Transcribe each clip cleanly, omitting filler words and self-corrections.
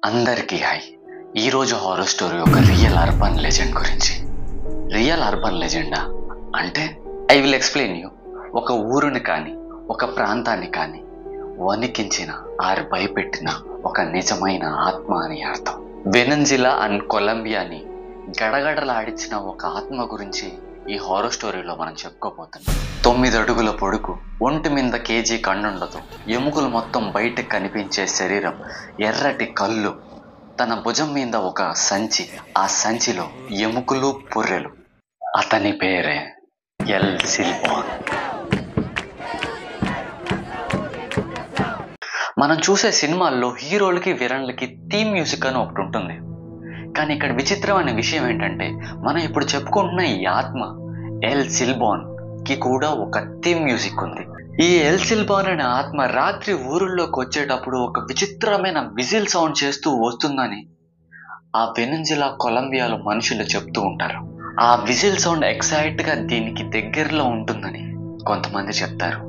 అందరికీ హాయ్. ఈరోజు horror story ఒక రియల్ అర్బన్ లెజెండ్ గురించి. రియల్ అర్బన్ లెజెండా అంటే ఐ విల్ ఎక్స్ప్లెయిన్ యూ. ఒక ఊరుని కానీ ఒక ప్రాంతాన్ని కానీ వణికించిన ఆరు భయపెట్టిన ఒక నిజమైన ఆత్మ అని అర్థం. వెనెజులా అండ్ కొలంబియాని గడగడలాడించిన ఒక ఆత్మ గురించి ఈ హారర్ స్టోరీలో మనం చెప్పుకోబోతున్నాం. 9 అడుగుల పొడుగు, ఒంటి మీద కేజీ కన్నుండదు, ఎముకలు మొత్తం బయటకు కనిపించే శరీరం, ఎర్రటి కళ్ళు, తన భుజం మీద ఒక సంచి, ఆ సంచిలో ఎముకలు పుర్రెలు. అతని పేరే ఎల్ సిల్బాన్. మనం చూసే సినిమాల్లో హీరోలకి విలన్లకి థీమ్ మ్యూజిక్ అని ఒకటి ఉంటుంది. కానీ ఇక్కడ విచిత్రమైన విషయం ఏంటంటే, మనం ఇప్పుడు చెప్పుకుంటున్న ఈ ఆత్మ ఎల్ సిల్బాన్ కి కూడా ఒక థీమ్ మ్యూజిక్ ఉంది. ఈ ఎల్ సిల్బాన్ అనే ఆత్మ రాత్రి ఊరుల్లోకి వచ్చేటప్పుడు ఒక విచిత్రమైన విజిల్ సౌండ్ చేస్తూ వస్తుందని ఆ వెనెజులా కొలంబియాలో మనుషులు చెప్తూ ఉంటారు. ఆ విజిల్ సౌండ్ ఎగ్జాక్ట్ గా దీనికి దగ్గరలో ఉంటుందని కొంతమంది చెప్తారు.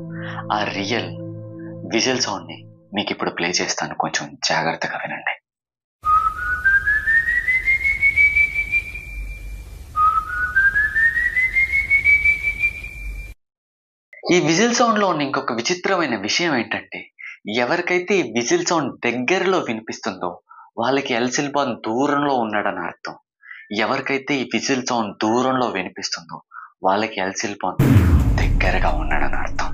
ఆ రియల్ విజిల్ సౌండ్ ని మీకు ఇప్పుడు ప్లే చేస్తాను, కొంచెం జాగ్రత్తగా వినండి. ఈ విజిల్ సౌండ్ లో ఉన్న ఇంకొక విచిత్రమైన విషయం ఏంటంటే, ఎవరికైతే ఈ విజిల్ సౌండ్ దగ్గరలో వినిపిస్తుందో వాళ్ళకి ఎల్ సిల్బాన్ దూరంలో ఉన్నాడని అర్థం. ఎవరికైతే ఈ విజిల్ సౌండ్ దూరంలో వినిపిస్తుందో వాళ్ళకి ఎల్ సిల్బాన్ దగ్గరగా ఉన్నాడని అర్థం.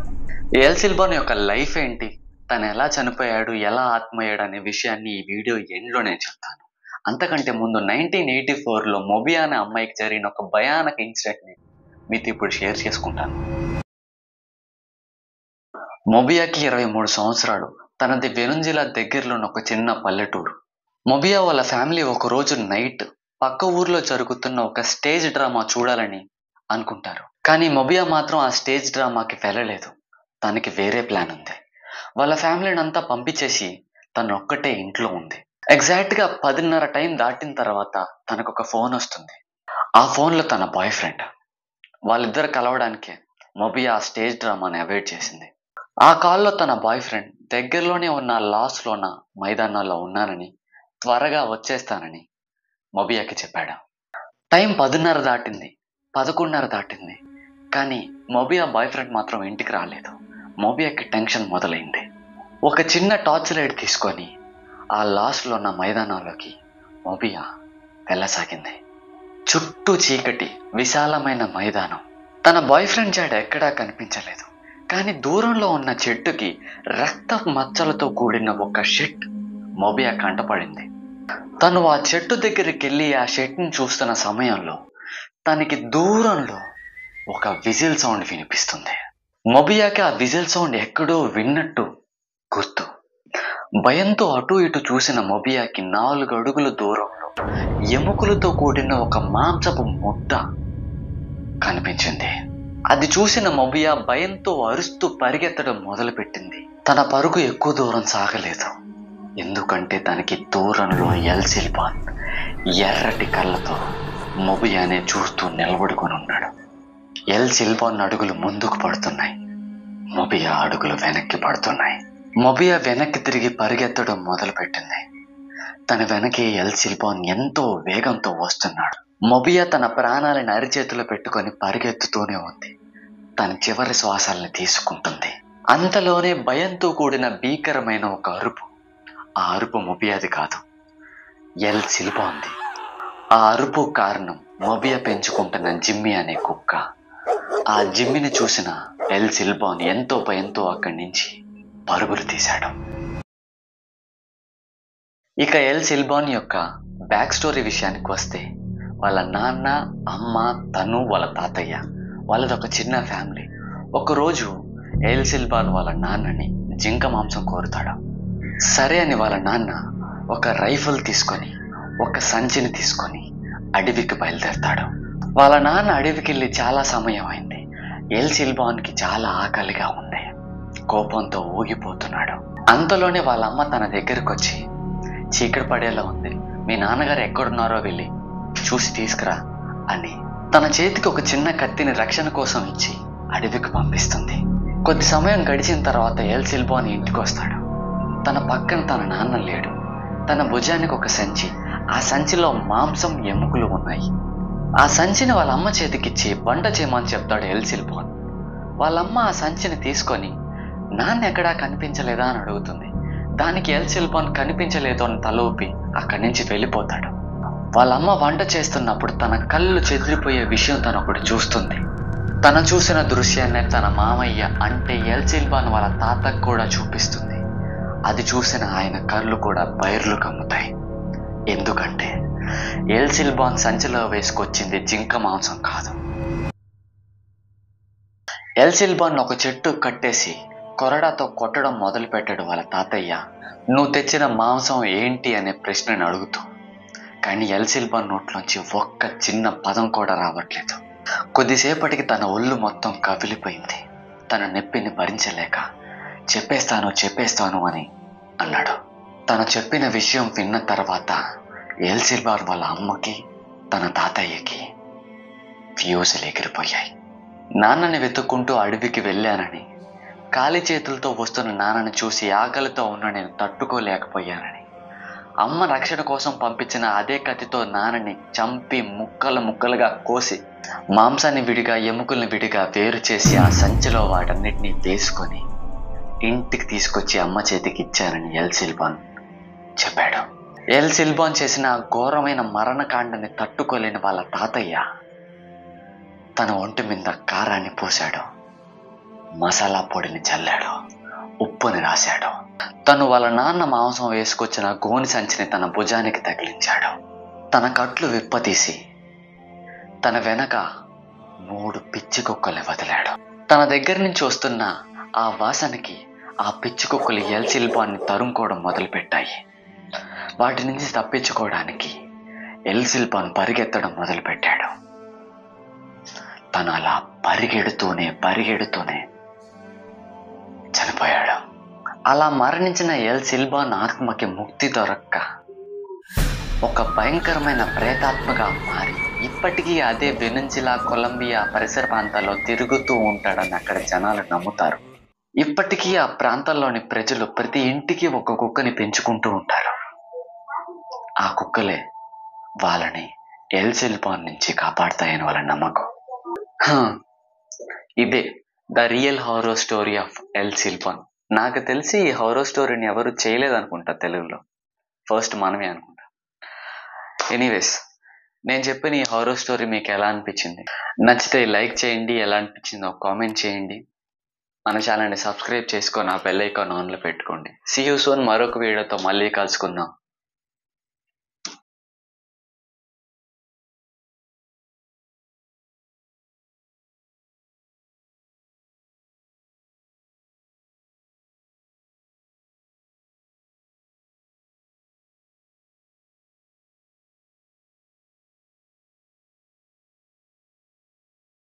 ఎల్ సిల్బాన్ యొక్క లైఫ్ ఏంటి, తను ఎలా చనిపోయాడు, ఎలా ఆత్మయ్యాడు అనే విషయాన్ని ఈ వీడియో ఎండ్లో నేను చెప్తాను. అంతకంటే ముందు 1984లో మొబియా అనే అమ్మాయికి జరిగిన ఒక భయానక ఇన్సిడెంట్ ని మీతో ఇప్పుడు షేర్ చేసుకుంటాను. మొబియాకి 23 సంవత్సరాలు. తనది వెనెజులా దగ్గరలో ఉన్న ఒక చిన్న పల్లెటూరు. మొబియా వాళ్ళ ఫ్యామిలీ ఒక రోజు నైట్ పక్క ఊర్లో జరుగుతున్న ఒక స్టేజ్ డ్రామా చూడాలని అనుకుంటారు. కానీ మొబియా మాత్రం ఆ స్టేజ్ డ్రామాకి వెళ్ళలేదు. తనకి వేరే ప్లాన్ ఉంది. వాళ్ళ ఫ్యామిలీని అంతా పంపించేసి తను ఒక్కటే ఇంట్లో ఉంది. ఎగ్జాక్ట్ గా 10:30 టైం దాటిన తర్వాత తనకు ఒక ఫోన్ వస్తుంది. ఆ ఫోన్ లో తన బాయ్ ఫ్రెండ్. వాళ్ళిద్దరు కలవడానికి మొబియా ఆ స్టేజ్ డ్రామాని అవాయిడ్ చేసింది. ఆ కాల్లో తన బాయ్ ఫ్రెండ్ దగ్గరలోనే ఉన్న లాస్లో ఉన్న మైదానాల్లో ఉన్నానని, త్వరగా వచ్చేస్తానని మొబియాకి చెప్పాడు. టైం 10:30 దాటింది, 11:30 దాటింది. కానీ మొబియా బాయ్ ఫ్రెండ్ మాత్రం ఇంటికి రాలేదు. మొబియాకి టెన్షన్ మొదలైంది. ఒక చిన్న టార్చ్ లైట్ తీసుకొని ఆ లాస్ట్లో ఉన్న మైదానాల్లోకి మొబియా వెళ్ళసాగింది. చుట్టూ చీకటి, విశాలమైన మైదానం. తన బాయ్ ఫ్రెండ్ జాడ ఎక్కడా కనిపించలేదు. కానీ దూరంలో ఉన్న చెట్టుకి రక్త మచ్చలతో కూడిన ఒక షెడ్ మొబియా కంటపడింది. తను ఆ చెట్టు దగ్గరికి వెళ్ళి ఆ షెడ్ని చూస్తున్న సమయంలో తనకి దూరంలో ఒక విజిల్ సౌండ్ వినిపిస్తుంది. మొబియాకి ఆ విజిల్ సౌండ్ ఎక్కడో విన్నట్టు గుర్తు. భయంతో అటు ఇటు చూసిన మొబియాకి 4 అడుగుల దూరంలో ఎముకలతో కూడిన ఒక మాంసపు ముద్ద కనిపించింది. అది చూసిన మొబియా భయంతో అరుస్తూ పరిగెత్తడం మొదలుపెట్టింది. తన పరుగు ఎక్కువ దూరం సాగలేదు. ఎందుకంటే తనకి దూరంలో ఎల్ సిల్బాన్ ఎర్రటి కళ్ళతో మొబియానే చూస్తూ నిలబడుకొని ఉన్నాడు. ఎల్ సిల్బాన్ అడుగులు ముందుకు పడుతున్నాయి, మొబియా అడుగులు వెనక్కి పడుతున్నాయి. మొబియా వెనక్కి తిరిగి పరిగెత్తడం మొదలుపెట్టింది. తన వెనకే ఎల్ సిల్బాన్ ఎంతో వేగంతో వస్తున్నాడు. మొబియా తన ప్రాణాలను అరిచేతిలో పెట్టుకొని పరిగెత్తుతూనే ఉంది. తన చివరి శ్వాసాలని తీసుకుంటుంది. అంతలోనే భయంతో కూడిన భీకరమైన ఒక అరుపు. ఆ అరుపు మొబియాది కాదు, ఎల్ సిల్బాన్ది. ఆ అరుపు కారణం మొబియా పెంచుకుంటున్న జిమ్మీ అనే కుక్క. ఆ జిమ్మిని చూసిన ఎల్ సిల్బాన్ ఎంతో భయంతో అక్కడి నుంచి పరుగులు తీశాడు. ఇక ఎల్ సిల్బాన్ యొక్క బ్యాక్ స్టోరీ విషయానికి వస్తే, వాళ్ళ నాన్న, అమ్మ, తను, వాళ్ళ తాతయ్య, వాళ్ళది ఒక చిన్న ఫ్యామిలీ. ఒకరోజు ఎల్ సిల్బాన్ వాళ్ళ నాన్నని జింక మాంసం కోరుతాడు. సరే అని వాళ్ళ నాన్న ఒక రైఫిల్ తీసుకొని, ఒక సంచిని తీసుకొని అడవికి బయలుదేరతాడు. వాళ్ళ నాన్న అడవికి వెళ్ళి చాలా సమయం అయింది. ఎల్ సిల్బాన్కి చాలా ఆకలిగా ఉంది. కోపంతో ఊగిపోతున్నాడు. అంతలోనే వాళ్ళ అమ్మ తన దగ్గరకు వచ్చి, చీకటి పడేలా ఉంది, మీ నాన్నగారు ఎక్కడున్నారో వెళ్ళి చూసి తీసుకురా అని తన చేతికి ఒక చిన్న కత్తిని రక్షణ కోసం ఇచ్చి అడవికి పంపిస్తుంది. కొద్ది సమయం గడిచిన తర్వాత ఎల్ సిల్బాన్ ఇంటికి వస్తాడు. తన పక్కన తన నాన్న లేడు. తన భుజానికి ఒక సంచి, ఆ సంచిలో మాంసం ఎముకలు ఉన్నాయి. ఆ సంచిని వాళ్ళ అమ్మ చేతికిచ్చి వంట చేయమని చెప్తాడు ఎల్సిల్బాన్. వాళ్ళమ్మ ఆ సంచిని తీసుకొని నాన్న ఎక్కడా కనిపించలేదా అని అడుగుతుంది. దానికి ఎల్సిల్బాన్ కనిపించలేదు అని తల ఊపి అక్కడి నుంచి వెళ్ళిపోతాడు. వాళ్ళమ్మ వంట చేస్తున్నప్పుడు తన కళ్ళు చెదిరిపోయే విషయం తను ఒకటి చూస్తుంది. తను చూసిన దృశ్యాన్ని తన మామయ్య అంటే ఎల్సిల్బాన్ వాళ్ళ తాతకు కూడా చూపిస్తుంది. అది చూసిన ఆయన కళ్ళు కూడా బైర్లు కమ్ముతాయి. ఎందుకంటే ఎల్సిల్బాన్ సంచిలో వేసుకొచ్చింది జింక మాంసం కాదు. ఎల్సిల్బాన్ ఒక చెట్టు కట్టేసి కొరడాతో కొట్టడం మొదలు పెట్టాడు వాళ్ళ తాతయ్య, నువ్వు తెచ్చిన మాంసం ఏంటి అనే ప్రశ్నను అడుగుతూ. కానీ ఎల్సిల్బాన్ నోట్లోంచి ఒక్క చిన్న పదం కూడా రావట్లేదు. కొద్దిసేపటికి తన ఒళ్ళు మొత్తం కవిలిపోయింది. తన నొప్పిని భరించలేక చెప్పేస్తాను అని అన్నాడు. తను చెప్పిన విషయం విన్న తర్వాత ఎల్సిల్బాన్ వాళ్ళ అమ్మకి తన తాతయ్యకి ఫ్యూజులు ఎగిరిపోయాయి. నాన్నని వెతుక్కుంటూ అడవికి వెళ్ళానని, ఖాళీ చేతులతో వస్తున్న నాన్నని చూసి ఆకలితో ఉన్న నేను తట్టుకోలేకపోయానని, అమ్మ రక్షణ కోసం పంపించిన అదే కత్తితో నాన్నని చంపి ముక్కలుగా కోసి మాంసాన్ని విడిగా ఎముకల్ని విడిగా వేరు చేసి ఆ సంచిలో వాటన్నిటినీ వేసుకొని ఇంటికి తీసుకొచ్చి అమ్మ చేతికి ఇచ్చానని ఎల్సిల్బాన్ చెప్పాడు. ఎల్సిల్బాన్ చేసిన ఆ ఘోరమైన మరణకాండని తట్టుకోలేని వాళ్ళ తాతయ్య తన ఒంటి మీద కారాన్ని పోశాడు, మసాలా పొడిని చల్లాడు, ఉప్పుని రాశాడు. తను వాళ్ళ నాన్న మాంసం వేసుకొచ్చిన గోని సంచిని తన భుజానికి తగిలించాడు. తన కట్లు విప్పతీసి తన వెనక 3 పిచ్చి కుక్కల్ని వదిలాడు. తన దగ్గర నుంచి వస్తున్న ఆ వాసనకి ఆ పిచ్చి కుక్కలు ఎల్సిల్బాన్ని తరుముకోవడం మొదలుపెట్టాయి. వాటి నుంచి తప్పించుకోవడానికి ఎల్సిల్బాన్ పరిగెత్తడం మొదలుపెట్టాడు. తను అలా పరిగెడుతూనే చనిపోయాడు. అలా మరణించిన ఎల్సిల్బాన్ ఆత్మకి ముక్తి దొరక్క ఒక భయంకరమైన ప్రేతాత్మగా మారి ఇప్పటికీ అదే వెనుజులా, కొలంబియా పరిసర ప్రాంతాల్లో తిరుగుతూ ఉంటాడని అక్కడ జనాలు నమ్ముతారు. ఇప్పటికీ ఆ ప్రాంతాల్లోని ప్రజలు ప్రతి ఇంటికి ఒక కుక్కని పెంచుకుంటూ ఉంటారు. ఆ కుక్కలే వాళ్ళని ఎల్సిల్బాన్ నుంచి కాపాడతాయని వాళ్ళ నమ్మకం. ఇదే the real horror story of ఎల్సిల్బాన్. నాకు తెలిసి ఈ హారర్ స్టోరీని ఎవరు చేయలేదనుకుంటా తెలుగులో, ఫస్ట్ మనమే అనుకుంటా. ఎనీవేస్, నేను చెప్పిన ఈ హారర్ స్టోరీ మీకు ఎలా అనిపించింది? నచ్చితే లైక్ చేయండి, ఎలా అనిపించిందో కామెంట్ చేయండి. మన ఛానల్ని సబ్స్క్రైబ్ చేసుకొని ఆ బెల్ ఐకాన్ ఆన్లో పెట్టుకోండి. See you soon. మరొక వీడియోతో మళ్ళీ కలుసుకుందాం.